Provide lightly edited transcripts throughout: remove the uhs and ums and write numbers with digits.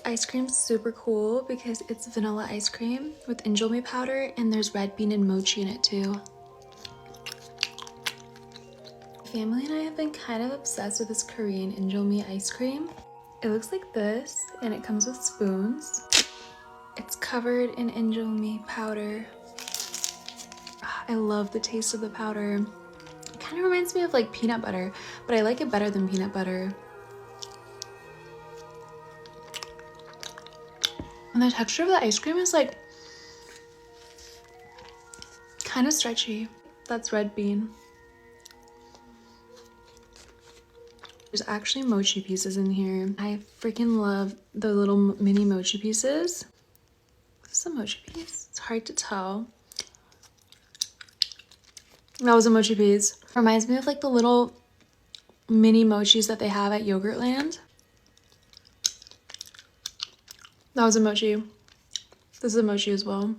ice cream's super cool because it's vanilla ice cream with indomie powder, and there's red bean and mochi in it too. Family and I have been kind of obsessed with this Korean indomie ice cream. It looks like this, and it comes with spoons. It's covered in indomie powder. I love the taste of the powder. It kind of reminds me of like peanut butter, but I like it better than peanut butter. And the texture of the ice cream is like kind of stretchy. That's red bean. There's actually mochi pieces in here. I freaking love the little mini mochi pieces. This is a mochi piece. It's hard to tell. That was a mochi piece. Reminds me of like the little mini mochis that they have at Yogurtland. That was a mochi. This is a mochi as well.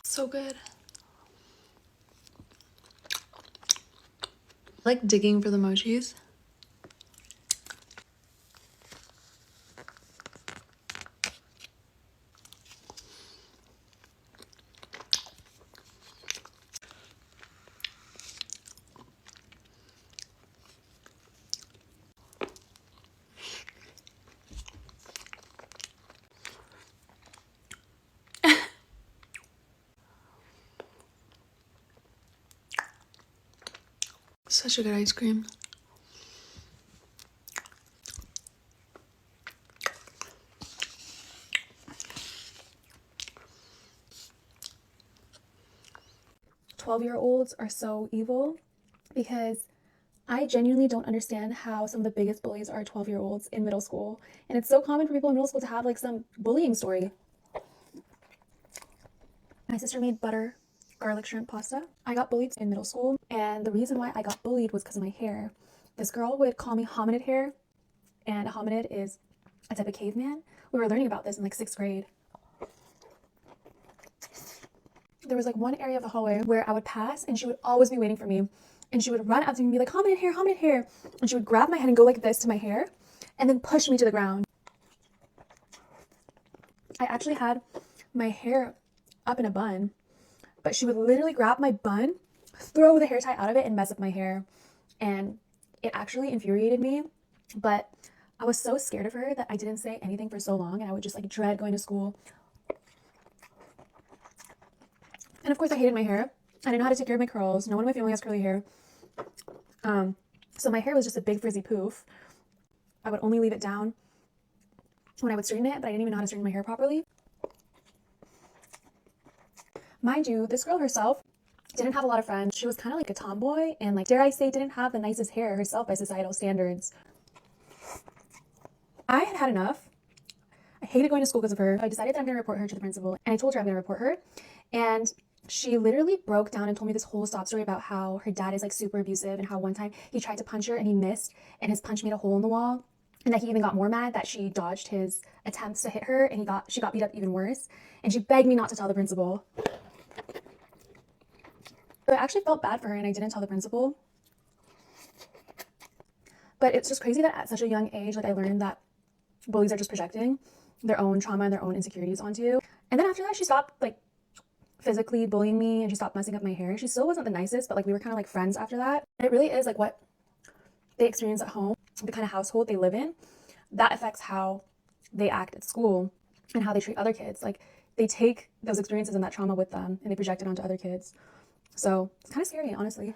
So good. I like digging for the mochis. Such a good ice cream. "12-year-olds are so evil," because I genuinely don't understand how some of the biggest bullies are 12-year-olds in middle school. And it's so common for people in middle school to have like some bullying story. My sister made butter garlic shrimp pasta. I got bullied in middle school, and the reason why I got bullied was because of my hair. This girl would call me hominid hair, and a hominid is a type of caveman. We were learning about this in like 6th grade. There was like one area of the hallway where I would pass, and she would always be waiting for me. And she would run up to me and be like, hominid hair, hominid hair. And she would grab my head and go like this to my hair, and then push me to the ground. I actually had my hair up in a bun, but she would literally grab my bun, throw the hair tie out of it, and mess up my hair. And it actually infuriated me, but I was so scared of her that I didn't say anything for so long, and I would just like dread going to school. And of course I hated my hair. I didn't know how to take care of my curls. No one in my family has curly hair. So my hair was just a big frizzy poof. I would only leave it down when I would straighten it, but I didn't even know how to straighten my hair properly. Mind you, this girl herself didn't have a lot of friends. She was kind of like a tomboy, and like, dare I say, didn't have the nicest hair herself by societal standards. I had had enough. I hated going to school because of her. I decided that I'm going to report her to the principal, and I told her I'm going to report her. And she literally broke down and told me this whole sob story about how her dad is like super abusive, and how one time he tried to punch her and he missed, and his punch made a hole in the wall. And that he even got more mad that she dodged his attempts to hit her, and she got beat up even worse. And she begged me not to tell the principal. So I actually felt bad for her, and I didn't tell the principal. But it's just crazy that at such a young age, like, I learned that bullies are just projecting their own trauma and their own insecurities onto you. And then after that, she stopped like physically bullying me, and she stopped messing up my hair. She still wasn't the nicest, but like we were kind of like friends after that. And it really is like what they experience at home, the kind of household they live in, that affects how they act at school and how they treat other kids. Like, they take those experiences and that trauma with them, and they project it onto other kids. So it's kind of scary, honestly.